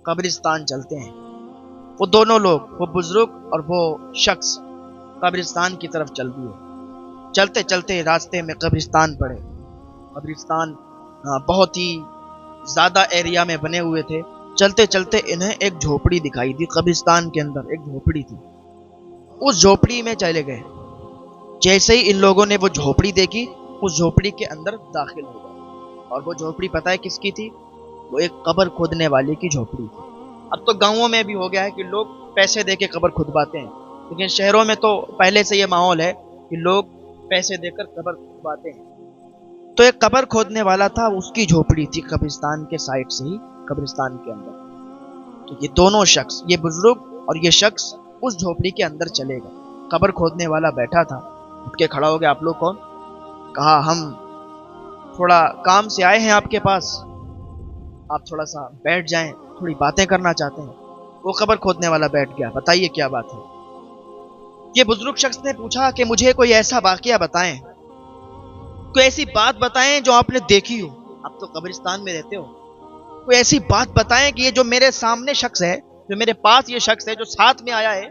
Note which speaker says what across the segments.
Speaker 1: قبرستان چلتے ہیں۔ وہ دونوں لوگ، وہ بزرگ اور وہ شخص قبرستان کی طرف چل دیے۔ چلتے چلتے راستے میں قبرستان پڑے۔ قبرستان بہت ہی زیادہ ایریا میں بنے ہوئے تھے۔ چلتے چلتے انہیں ایک جھوپڑی دکھائی دی۔ قبرستان کے اندر ایک جھوپڑی تھی، اس جھوپڑی میں چلے گئے۔ جیسے ہی ان لوگوں نے وہ جھوپڑی دیکھی، اس جھوپڑی کے اندر داخل ہو گئے۔ اور وہ جھوپڑی پتہ ہے کس کی تھی؟ وہ ایک قبر کھودنے والے کی جھوپڑی تھی۔ اب تو گاؤں میں بھی ہو گیا ہے کہ لوگ پیسے دے کے قبر کھدواتے ہیں، لیکن شہروں میں تو پہلے سے یہ ماحول ہے کہ لوگ پیسے دے کر قبر کھدواتے ہیں۔ تو ایک قبر کھودنے والا تھا، اس کی جھوپڑی تھی قبرستان کے سائڈ سے ہی، قبرستان کے اندر۔ تو یہ دونوں شخص، یہ بزرگ اور یہ شخص، اس جھوپڑی کے اندر چلے گئے۔ قبر کھودنے والا بیٹھا تھا، اٹھ کے کھڑا ہو گیا۔ آپ لوگ کون؟ کہا ہم تھوڑا کام سے آئے ہیں آپ کے پاس، آپ تھوڑا سا بیٹھ جائیں، تھوڑی باتیں کرنا چاہتے ہیں۔ وہ قبر کھودنے والا بیٹھ گیا۔ بتائیے کیا بات ہے؟ یہ بزرگ شخص نے پوچھا کہ مجھے کوئی ایسا واقعہ بتائیں، کوئی ایسی بات بتائیں جو آپ نے دیکھی ہو۔ آپ تو قبرستان میں رہتے ہو، کوئی ایسی بات بتائیں کہ یہ جو میرے سامنے شخص ہے، جو میرے پاس یہ شخص ہے، جو ساتھ میں آیا ہے،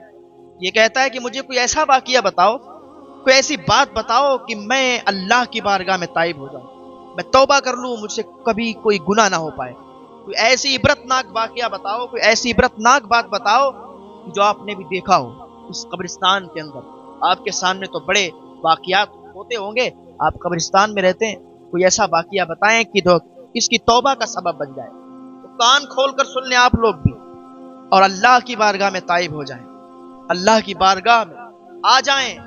Speaker 1: یہ کہتا ہے کہ مجھے کوئی ایسا واقعہ بتاؤ، کوئی ایسی بات بتاؤ کہ میں اللہ کی بارگاہ میں تائب ہو جاؤں، میں توبہ کر لوں، مجھ سے کبھی کوئی گناہ نہ ہو پائے۔ کوئی ایسی عبرتناک واقعہ بتاؤ، کوئی ایسی عبرتناک بات بتاؤ جو آپ نے بھی دیکھا ہو اس قبرستان کے اندر۔ آپ کے سامنے تو بڑے واقعات ہوتے ہوں گے، آپ قبرستان میں رہتے ہیں، کوئی ایسا واقعہ بتائیں کہ جو اس کی توبہ کا سبب بن جائے۔ تو کان کھول کر سن لیں آپ لوگ بھی، اور اللہ کی بارگاہ میں تائب ہو جائیں، اللہ کی بارگاہ میں آ جائیں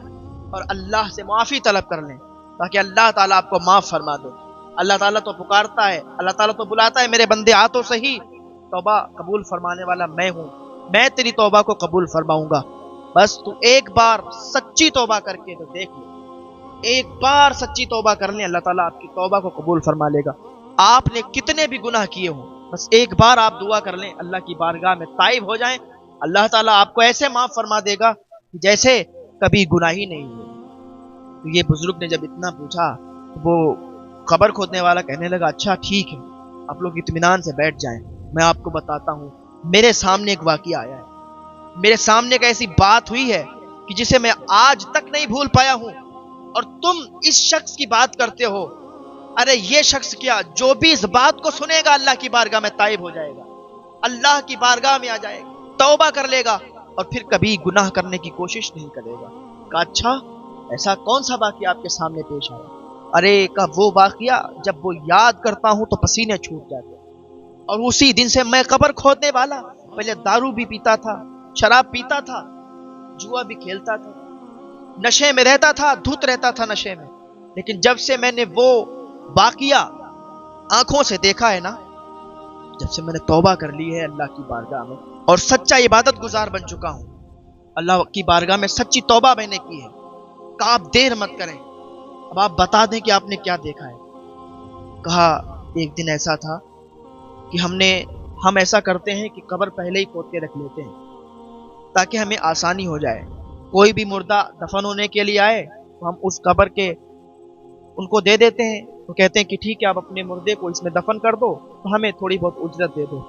Speaker 1: اور اللہ سے معافی طلب کر لیں، تاکہ اللہ تعالیٰ آپ کو معاف فرما دے۔ اللہ تعالیٰ تو پکارتا ہے، اللہ تعالیٰ تو بلاتا ہے، میرے بندے آ تو صحیح، توبہ قبول فرمانے والا میں ہوں، میں تیری توبہ کو قبول فرماؤں گا۔ بس تو ایک بار سچی توبہ کر کے تو دیکھ لیں، ایک بار سچی توبہ کر لیں، اللہ تعالیٰ آپ کی توبہ کو قبول فرما لے گا۔ آپ نے کتنے بھی گناہ کیے ہوں، بس ایک بار آپ دعا کر لیں، اللہ کی بارگاہ میں تائب ہو جائیں، اللہ تعالیٰ آپ کو ایسے معاف فرما دے گا جیسے کبھی گناہ ہی نہیں ہوئے۔ تو یہ بزرگ نے جب اتنا پوچھا، وہ خبر کھودنے والا کہنے لگا اچھا ٹھیک ہے، آپ لوگ اطمینان سے بیٹھ جائیں، میں آپ کو بتاتا ہوں۔ میرے سامنے ایک واقعہ آیا ہے، میرے سامنے ایک ایسی بات ہوئی ہے کہ جسے میں آج تک نہیں بھول پایا ہوں، اور تم اس شخص کی بات کرتے ہو۔ ارے یہ شخص کیا، جو بھی اس بات کو سنے گا اللہ کی بارگاہ میں تائب ہو جائے گا، اللہ کی بارگاہ میں آ جائے گا، توبہ کر لے گا، اور پھر کبھی گناہ کرنے کی کوشش نہیں کرے گا۔ کہا اچھا ایسا کون سا واقعہ آپ کے سامنے پیش آیا؟ ارے کا وہ واقعہ جب وہ یاد کرتا ہوں تو پسینے چھوٹ جاتے ہیں، اور اسی دن سے میں قبر کھودنے والا پہلے دارو بھی پیتا تھا، شراب پیتا تھا، جوا بھی کھیلتا تھا، نشے میں رہتا تھا، دھت رہتا تھا نشے میں، لیکن جب سے میں نے وہ واقعہ آنکھوں سے دیکھا ہے نا، جب سے میں نے توبہ کر لی ہے اللہ کی بارگاہ میں اور سچا عبادت گزار بن چکا ہوں، اللہ کی بارگاہ میں سچی توبہ میں نے کی ہے، کہ آپ دیر مت کریں، اب آپ بتا دیں کہ آپ نے کیا دیکھا ہے۔ کہا ایک دن ایسا تھا کہ ہم ایسا کرتے ہیں کہ قبر پہلے ہی کھود کے رکھ لیتے ہیں تاکہ ہمیں آسانی ہو جائے۔ کوئی بھی مردہ دفن ہونے کے لیے آئے تو ہم اس قبر کے ان کو دے دیتے ہیں، تو کہتے ہیں کہ ٹھیک ہے آپ اپنے مردے کو اس میں دفن کر دو تو ہمیں تھوڑی بہت اجرت دے دو،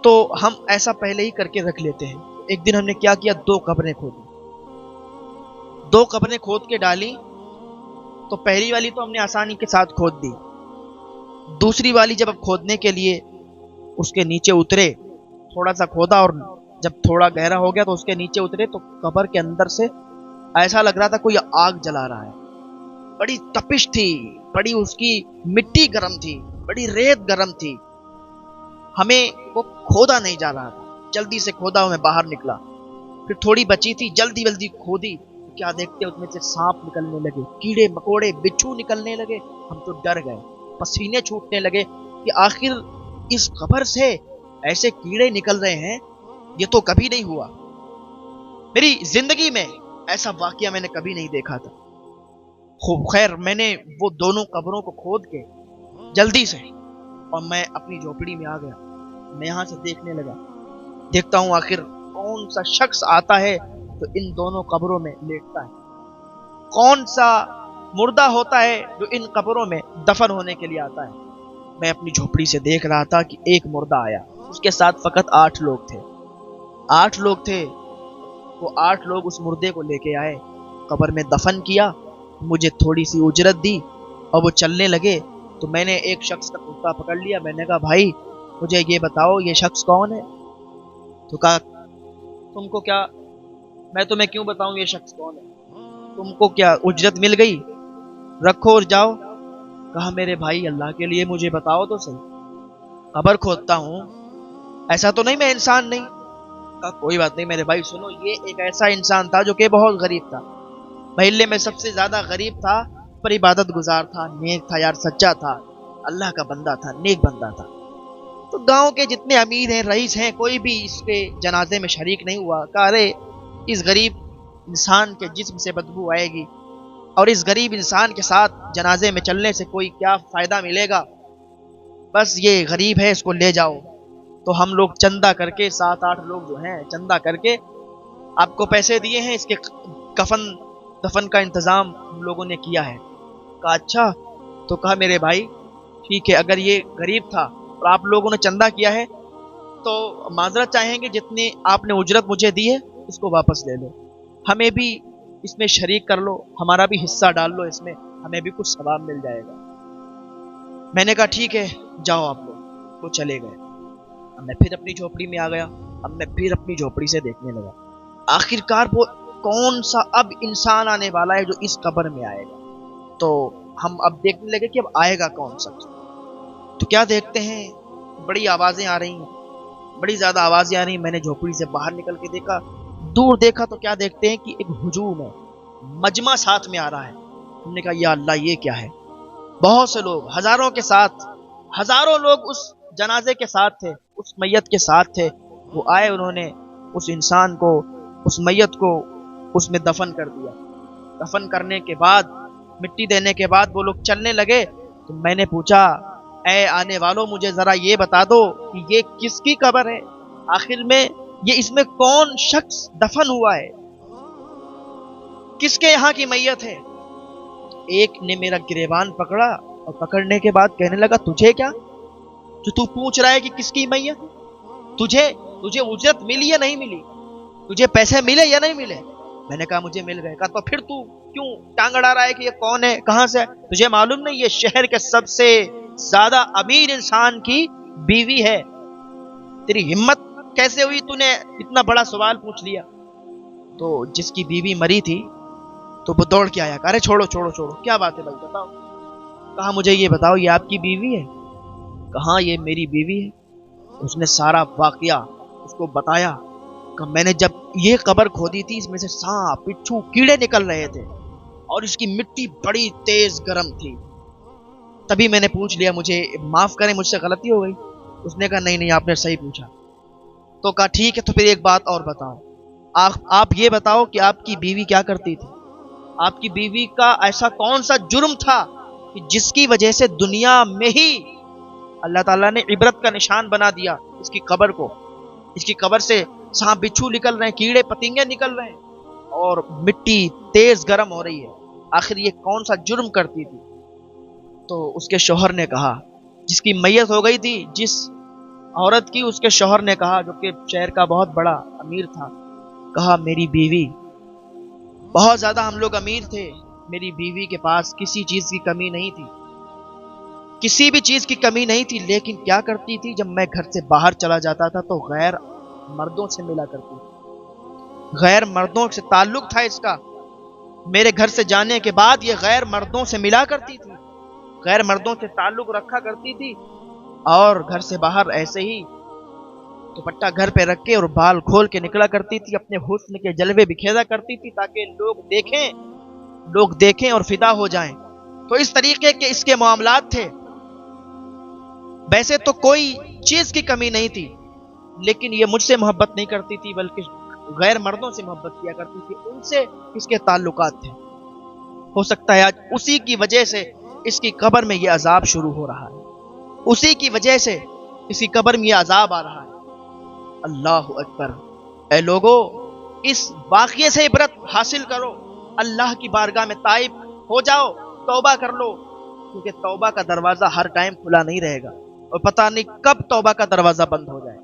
Speaker 1: تو ہم ایسا پہلے ہی کر کے رکھ لیتے ہیں۔ ایک دن ہم نے کیا کیا، 2 قبریں کھودی، 2 قبریں کھود کے ڈالی۔ تو پہلی والی تو ہم نے آسانی کے ساتھ کھود دی، دوسری والی جب اب کھودنے کے لیے اس کے نیچے اترے، تھوڑا سا کھودا اور جب تھوڑا گہرا ہو گیا تو اس کے نیچے اترے، تو قبر کے اندر سے ایسا لگ رہا تھا کوئی آگ جلا رہا ہے، بڑی تپش تھی، بڑی اس کی مٹی گرم تھی، بڑی ریت گرم تھی، ہمیں وہ کھودا نہیں جا رہا تھا۔ جلدی سے کھودا میں باہر نکلا، پھر تھوڑی بچی تھی، جلدی کھودی، کیا دیکھتے اس میں سے سانپ نکلنے لگے، کیڑے مکوڑے بچھو نکلنے لگے۔ ہم تو ڈر گئے، پسینے چھوٹنے لگے کہ آخر اس قبر سے ایسے کیڑے نکل رہے ہیں، یہ تو کبھی نہیں ہوا، میری زندگی میں ایسا واقعہ میں نے کبھی نہیں دیکھا تھا۔ خوب خیر میں نے وہ دونوں قبروں کو کھود کے جلدی سے، اور میں اپنی جھوپڑی میں آ گیا، میں یہاں سے دیکھنے لگا، دیکھتا ہوں آخر کون سا شخص آتا ہے تو ان دونوں قبروں میں لیٹتا ہے، کون سا مردہ ہوتا ہے جو ان قبروں میں دفن ہونے کے لیے آتا ہے۔ میں اپنی جھوپڑی سے دیکھ رہا تھا کہ ایک مردہ آیا، اس کے ساتھ فقط 8 لوگ تھے. 8 لوگ تھے. وہ 8 لوگ اس مردے کو لے کے آئے, قبر میں دفن کیا, مجھے تھوڑی سی اجرت دی اور وہ چلنے لگے. تو میں نے ایک شخص کا کرتا پکڑ لیا. میں نے کہا بھائی مجھے یہ بتاؤ یہ شخص کون ہے؟ تو کہا تم کو کیا, میں تمہیں کیوں بتاؤں یہ شخص کون ہے؟ تم کو کیا اجرت مل گئی؟ رکھو اور جاؤ. کہا میرے بھائی اللہ کے لیے مجھے بتاؤ تو صحیح, قبر کھودتا ہوں, ایسا تو نہیں میں انسان نہیں. کہا کوئی بات نہیں میرے بھائی, سنو یہ ایک ایسا انسان تھا جو کہ بہت غریب تھا, محلے میں سب سے زیادہ غریب تھا, پر عبادت گزار تھا, نیک تھا یار, سچا تھا, اللہ کا بندہ تھا, نیک بندہ تھا. تو گاؤں کے جتنے امیر ہیں, رئیس ہیں, کوئی بھی اس کے جنازے میں شریک نہیں ہوا. کہا ارے اس غریب انسان کے جسم سے بدبو آئے گی, اور اس غریب انسان کے ساتھ جنازے میں چلنے سے کوئی کیا فائدہ ملے گا, بس یہ غریب ہے اس کو لے جاؤ. تو ہم لوگ چندہ کر کے 7-8 لوگ جو ہیں چندہ کر کے آپ کو پیسے دیے ہیں, اس کے کفن دفن کا انتظام ہم لوگوں نے کیا ہے. کہا اچھا. تو کہا میرے بھائی ٹھیک ہے, اگر یہ غریب تھا اور آپ لوگوں نے چندہ کیا ہے تو معذرت چاہیں گے, جتنی آپ نے اجرت مجھے دی ہے اس کو واپس لے لو, ہمیں بھی اس میں شریک کر لو, ہمارا بھی حصہ ڈال لو اس میں, ہمیں بھی کچھ ثواب مل جائے گا. میں نے کہا ٹھیک ہے جاؤ آپ لوگ. تو چلے گئے. اب میں پھر اپنی جھوپڑی میں آ گیا. اب میں پھر اپنی جھوپڑی سے دیکھنے لگا آخر کار وہ کون سا اب انسان آنے والا ہے جو اس قبر میں آئے گا. تو ہم اب دیکھنے لگے کہ اب آئے گا کون سا. تو کیا دیکھتے ہیں, بڑی آوازیں آ رہی ہیں, بڑی زیادہ آوازیں آ رہی ہیں. میں نے جھوپڑی سے باہر نکل کے دیکھا, دور دیکھا تو کیا دیکھتے ہیں کہ ایک ہجوم ہے, مجمع ساتھ میں آ رہا ہے. ہم نے کہا یا اللہ یہ کیا ہے. بہت سے لوگ ہزاروں کے ساتھ, ہزاروں لوگ اس جنازے کے ساتھ تھے, اس میت کے ساتھ تھے. وہ آئے, انہوں نے اس انسان کو, اس میت کو اس میں دفن کر دیا. دفن کرنے کے بعد, مٹی دینے کے بعد وہ لوگ چلنے لگے. تو میں نے پوچھا اے آنے والوں مجھے ذرا یہ بتا دو کہ یہ کس کی قبر ہے, آخر میں یہ اس میں کون شخص دفن ہوا ہے, کس کے یہاں کی میت ہے. ایک نے میرا گریبان پکڑا اور پکڑنے کے بعد کہنے لگا تجھے کیا, جو تو پوچھ رہا ہے کہ کس کی میت, تجھے اجرت ملی یا نہیں ملی, تجھے پیسے ملے یا نہیں ملے. میں نے کہا مجھے مل گئے. کہا تو پھر تو کیوں ٹانگ اڑا رہا ہے کہ یہ کون ہے, کہاں سے ہے, تجھے معلوم نہیں یہ شہر کے سب سے زیادہ امیر انسان کی بیوی ہے, تیری ہمت کیسے ہوئی, تو نے اتنا بڑا سوال پوچھ لیا. تو جس کی بیوی مری تھی تو وہ دوڑ کے آیا, کہا ارے چھوڑو چھوڑو چھوڑو, کیا بات ہے بھائی بتاؤ. کہا مجھے یہ بتاؤ یہ آپ کی بیوی ہے. کہاں یہ میری بیوی ہے. اس نے سارا واقعہ اس کو بتایا. کہ میں نے جب یہ قبر کھودی تھی اس میں سے سانپ, بچھو, کیڑے نکل رہے تھے اور اس کی مٹی بڑی تیز گرم تھی. تبھی میں نے پوچھ لیا مجھے معاف کریں مجھ سے غلطی ہو گئی. اس نے کہا نہیں نہیں آپ نے صحیح پوچھا. تو کہا ٹھیک ہے تو پھر ایک بات اور بتاؤ, آپ یہ بتاؤ کہ آپ کی بیوی کیا کرتی تھی, آپ کی بیوی کا ایسا کون سا جرم تھا کہ جس کی وجہ سے دنیا میں ہی اللہ تعالیٰ نے عبرت کا نشان بنا دیا اس کی قبر کو. اس کی قبر سے سانپ بچھو نکل رہے ہیں, کیڑے پتنگے نکل رہے ہیں اور مٹی تیز گرم ہو رہی ہے, آخر یہ کون سا جرم کرتی تھی. تو اس کے شوہر نے کہا, جس کی میت ہو گئی تھی, جس عورت کی, اس کے شوہر نے کہا, جو کہ شہر کا بہت بڑا امیر تھا, کہا میری بیوی, بہت زیادہ ہم لوگ امیر تھے, میری بیوی کے پاس کسی چیز کی کمی نہیں تھی, کسی بھی چیز کی کمی نہیں تھی, لیکن کیا کرتی تھی جب میں گھر سے باہر چلا جاتا تھا تو غیر مردوں سے ملا کرتی تھی, غیر مردوں سے تعلق تھا اس کا. میرے گھر سے جانے کے بعد یہ غیر مردوں سے ملا کرتی تھی, غیر مردوں سے تعلق رکھا کرتی تھی, اور گھر سے باہر ایسے ہی دوپٹہ گھر پہ رکھ کے اور بال کھول کے نکلا کرتی تھی, اپنے حسن کے جلوے بکھیرا کرتی تھی تاکہ لوگ دیکھیں اور فدا ہو جائیں. تو اس طریقے کے اس کے معاملات تھے. ویسے تو کوئی چیز کی کمی نہیں تھی, لیکن یہ مجھ سے محبت نہیں کرتی تھی بلکہ غیر مردوں سے محبت کیا کرتی تھی, ان سے اس کے تعلقات تھے. ہو سکتا ہے آج اسی کی وجہ سے اس کی قبر میں یہ عذاب شروع ہو رہا ہے, اسی کی وجہ سے اس کی قبر میں یہ عذاب آ رہا ہے. اللہ اکبر. اے لوگو, اس واقعے سے عبرت حاصل کرو, اللہ کی بارگاہ میں تائب ہو جاؤ, توبہ کر لو, کیونکہ توبہ کا دروازہ ہر ٹائم کھلا نہیں رہے گا اور پتہ نہیں کب توبہ کا دروازہ بند ہو جائے.